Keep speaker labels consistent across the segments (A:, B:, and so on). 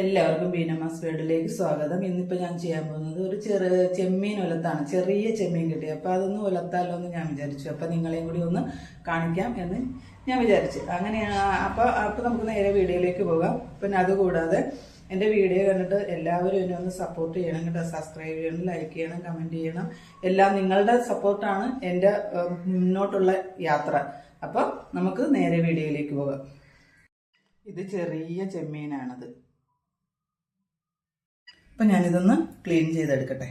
A: എല്ലാവർക്കും ബീനമാസ് വേർഡിലേക്ക് സ്വാഗതം. ഇന്നിപ്പോൾ ഞാൻ ചെയ്യാൻ പോകുന്നത് ഒരു ചെമ്മീൻ ഉലത്താണ്. ചെറിയ ചെമ്മീൻ കിട്ടി, അപ്പോൾ അതൊന്ന് ഉലത്താലോ എന്ന് ഞാൻ വിചാരിച്ചു. അപ്പോൾ നിങ്ങളെയും കൂടി ഒന്ന് കാണിക്കാം എന്ന് ഞാൻ വിചാരിച്ചു. അങ്ങനെ അപ്പോൾ നമുക്ക് നേരെ വീഡിയോയിലേക്ക് പോകാം. പിന്നെ അതുകൂടാതെ എൻ്റെ വീഡിയോ കണ്ടിട്ട് എല്ലാവരും എന്നെ ഒന്ന് സപ്പോർട്ട് ചെയ്യണം കേട്ടോ. സബ്സ്ക്രൈബ് ചെയ്യണം, ലൈക്ക് ചെയ്യണം, കമൻറ്റ് ചെയ്യണം. എല്ലാം നിങ്ങളുടെ സപ്പോർട്ടാണ് എൻ്റെ മുന്നോട്ടുള്ള യാത്ര. അപ്പോൾ നമുക്ക് നേരെ വീഡിയോയിലേക്ക് പോകാം. ഇത് ചെറിയ ചെമ്മീനാണത്. അപ്പം ഞാനിതൊന്ന് ക്ലീൻ ചെയ്തെടുക്കട്ടെ.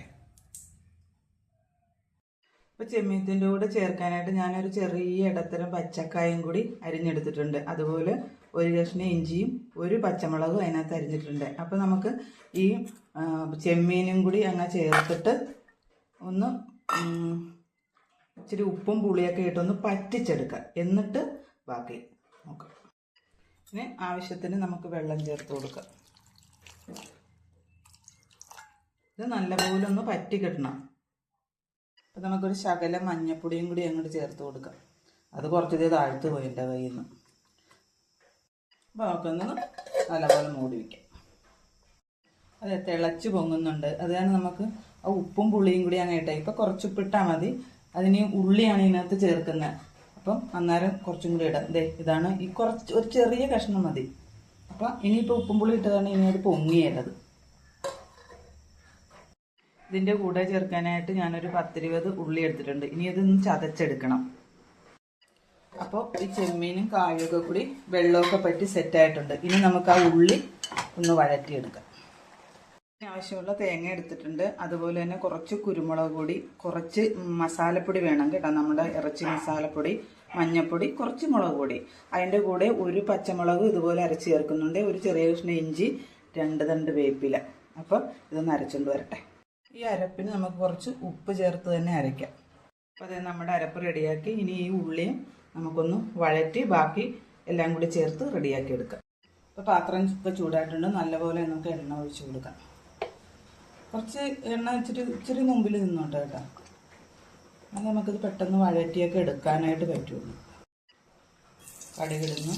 A: അപ്പോൾ ചെമ്മീത്തിൻ്റെ കൂടെ ചേർക്കാനായിട്ട് ഞാനൊരു ചെറിയ ഇടത്തരം പച്ചക്കായും കൂടി അരിഞ്ഞെടുത്തിട്ടുണ്ട്. അതുപോലെ ഒരു കഷ്ണം ഇഞ്ചിയും ഒരു പച്ചമുളകും അതിനകത്ത് അരിഞ്ഞിട്ടുണ്ട്. അപ്പോൾ നമുക്ക് ഈ ചെമ്മീനും കൂടി അങ്ങ് ചേർത്തിട്ട് ഒന്ന് ഇച്ചിരി ഉപ്പും പുളിയൊക്കെ ഇട്ടൊന്ന് പറ്റിച്ചെടുക്കാം. എന്നിട്ട് ബാക്കി നോക്കാം. ഇനി ആവശ്യത്തിന് നമുക്ക് വെള്ളം ചേർത്ത് കൊടുക്കാം. ഇത് നല്ലപോലെ ഒന്ന് പറ്റി കിട്ടണം. അപ്പം നമുക്കൊരു ശകലം മഞ്ഞപ്പൊടിയും കൂടി അങ്ങോട്ട് ചേർത്ത് കൊടുക്കാം. അത് കുറച്ചതേ താഴ്ത്ത് പോയി എൻ്റെ കയ്യിൽ നിന്ന്. അപ്പോൾ നമുക്കൊന്ന് നല്ലപോലെ മൂടി വയ്ക്കാം. അത് തിളച്ച് പൊങ്ങുന്നുണ്ട്. അത് കാരണം നമുക്ക് ആ ഉപ്പും പുളിയും കൂടി അങ്ങനെ ഇട്ടാൽ ഇപ്പോൾ കുറച്ച് ഉപ്പിട്ടാൽ മതി. അതിന് ഉള്ളിയാണ് ഇതിനകത്ത് ചേർക്കുന്നത്. അപ്പം അന്നേരം കുറച്ചും കൂടി ഇടാം. ഇതാണ് ഈ ഒരു ചെറിയ കഷ്ണം മതി. അപ്പം ഇനിയിപ്പോൾ ഉപ്പും പുളി ഇട്ടതാണ് ഇനി അത് പൊങ്ങിയേണ്ടത്. ഇതിൻ്റെ കൂടെ ചേർക്കാനായിട്ട് ഞാനൊരു 10-20 ഉള്ളി എടുത്തിട്ടുണ്ട്. ഇനി ഇതൊന്ന് ചതച്ചെടുക്കണം. അപ്പോൾ ഈ ചെമ്മീനും കായൊക്കെ കൂടി വെള്ളമൊക്കെ പറ്റി സെറ്റായിട്ടുണ്ട്. ഇനി നമുക്ക് ആ ഉള്ളി ഒന്ന് വഴറ്റിയെടുക്കാം. ആവശ്യമുള്ള തേങ്ങ എടുത്തിട്ടുണ്ട്. അതുപോലെ തന്നെ കുറച്ച് കുരുമുളക് പൊടി, കുറച്ച് മസാലപ്പൊടി വേണം കേട്ടോ. നമ്മുടെ ഇറച്ചി മസാലപ്പൊടി, മഞ്ഞൾപ്പൊടി, കുറച്ച് മുളക് പൊടി. അതിൻ്റെ കൂടെ ഒരു പച്ചമുളക് ഇതുപോലെ അരച്ച് ചേർക്കുന്നുണ്ട്. ഒരു ചെറിയ കഷ്ണം ഇഞ്ചി, 2 തണ്ട് വേപ്പില. അപ്പോൾ ഇതൊന്ന് അരച്ചുകൊണ്ട് വരട്ടെ. ഈ അരപ്പിന് നമുക്ക് കുറച്ച് ഉപ്പ് ചേർത്ത് തന്നെ അരയ്ക്കാം. അപ്പോൾ അത് നമ്മുടെ അരപ്പ് റെഡിയാക്കി. ഇനി ഈ ഉള്ളിയും നമുക്കൊന്ന് വഴറ്റി ബാക്കി എല്ലാം കൂടി ചേർത്ത് റെഡിയാക്കി എടുക്കാം. ഇപ്പോൾ പാത്രം ഇപ്പോൾ ചൂടായിട്ടുണ്ട്. നല്ലപോലെ നമുക്ക് എണ്ണ ഒഴിച്ച് കൊടുക്കാം. കുറച്ച് എണ്ണ ഇച്ചിരി മുമ്പിൽ നിന്നോട്ടെ കേട്ടോ. അത് നമുക്കിത് പെട്ടെന്ന് വഴറ്റിയൊക്കെ എടുക്കാനായിട്ട് പറ്റുള്ളൂ. കടുകിടുന്നു.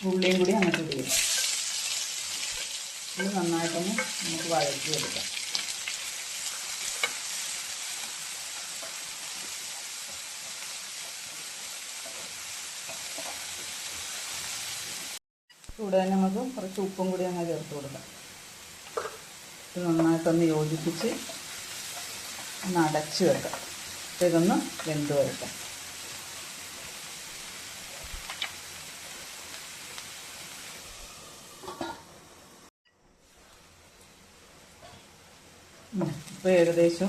A: ഉള്ളിയും കൂടി അങ്ങോട്ട് ഇടുക. ഇത് നന്നായിട്ടൊന്ന് നമുക്ക് വഴറ്റി എടുക്കാം. കൂടെ തന്നെ നമുക്ക് കുറച്ച് ഉപ്പും കൂടി അങ്ങ് ചേർത്ത് കൊടുക്കാം. ഇത് നന്നായിട്ടൊന്ന് യോജിപ്പിച്ച് ഒന്ന് അടച്ച് വെക്കാം. ഇതൊന്ന് വെന്ത് വരട്ടെ. ഇപ്പോൾ ഏകദേശം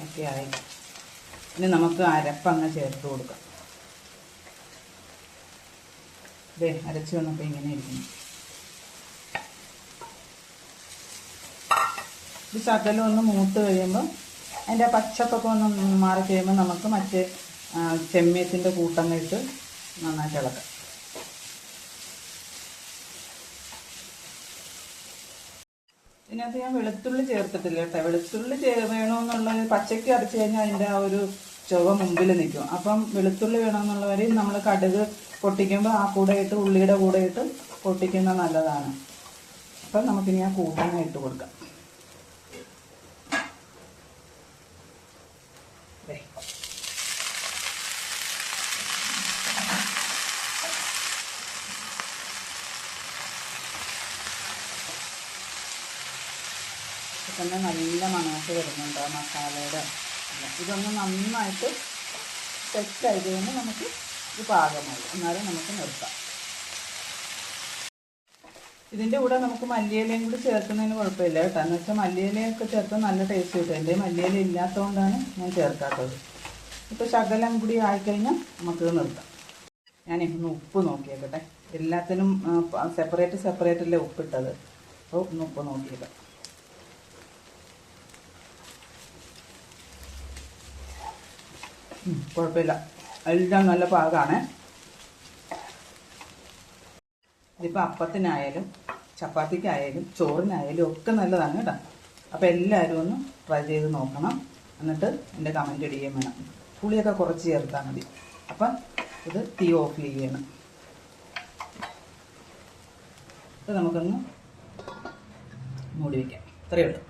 A: ഒക്കെ ആയി. ഇനി നമുക്ക് അരപ്പങ്ങ് ചേർത്ത് കൊടുക്കാം. അരച്ച് വന്നപ്പോൾ ഇങ്ങനെ ഇരിക്കുന്നു. ഇത് ശകലം ഒന്ന് മൂത്ത് കഴിയുമ്പോൾ അതിൻ്റെ പച്ചപ്പൊക്കെ ഒന്ന് മാറി കഴിയുമ്പോൾ നമുക്ക് മറ്റേ ചെമ്മീത്തിൻ്റെ കൂട്ടങ്ങിട്ട് നന്നായിട്ട് ഇളക്കാം. ഇതിനകത്ത് ഞാൻ വെളുത്തുള്ളി ചേർത്തിട്ടില്ല കേട്ടോ. വെളുത്തുള്ളി വേണമെന്നുള്ളത് പച്ചയ്ക്ക് അരച്ച് കഴിഞ്ഞാൽ അതിൻ്റെ ആ ഒരു ചുവ മുമ്പിൽ നിൽക്കും. അപ്പം വെളുത്തുള്ളി വേണമെന്നുള്ളവരെയും നമ്മൾ കടുക് പൊട്ടിക്കുമ്പോൾ ആ കൂടെ ഇട്ട് ഉള്ളിയുടെ കൂടെ ഇട്ട് പൊട്ടിക്കുന്നത് നല്ലതാണ്. അപ്പം നമുക്കിനി ആ കൂട്ടങ്ങ ഇട്ട് കൊടുക്കാം. തന്നെ നല്ല മണമൊക്കെ വരുന്നുണ്ട് ആ മസാലയുടെ. ഇതൊന്ന് നന്നായിട്ട് സെറ്റായി കഴിയുമ്പോൾ നമുക്ക് ഇത് പാകമായി. എന്നാലും നമുക്ക് നിർത്താം. ഇതിൻ്റെ കൂടെ നമുക്ക് മല്ലിയിലയും കൂടി ചേർക്കുന്നതിന് കുഴപ്പമില്ല കേട്ടോ. എന്ന് വെച്ചാൽ മല്ലിയിലയൊക്കെ ചേർത്താൽ നല്ല ടേസ്റ്റ് കിട്ടും. എൻ്റെ മല്ലിയില ഇല്ലാത്തതുകൊണ്ടാണ് ഞാൻ ചേർക്കാത്തത്. ഇപ്പോൾ ശകലം കൂടി ആയിക്കഴിഞ്ഞാൽ നമുക്കിത് നിർത്താം. ഞാനിന്ന് ഉപ്പ് നോക്കിയേക്കട്ടെ. എല്ലാത്തിനും സെപ്പറേറ്റല്ലേ ഉപ്പിട്ടത്. അപ്പോൾ ഒന്ന് ഉപ്പ് നോക്കിയേക്കാം. കുഴപ്പമില്ല, എല്ലാം നല്ല പാകമാണ്. ഇതിപ്പോൾ അപ്പത്തിനായാലും ചപ്പാത്തിക്കായാലും ചോറിനായാലും ഒക്കെ നല്ലതാണ് കേട്ടോ. അപ്പോൾ എല്ലാവരും ഒന്ന് ട്രൈ ചെയ്ത് നോക്കണം. എന്നിട്ട് എൻ്റെ കമൻറ്റ് ഇടുകയും വേണം. പുളിയൊക്കെ കുറച്ച് ചേർത്താൽ മതി. അപ്പം ഇത് തീ ഓഫ് ചെയ്യണം. ഇത് നമുക്കൊന്ന് മൂടി വയ്ക്കാം. ഇത്രയേ ഉള്ളൂ.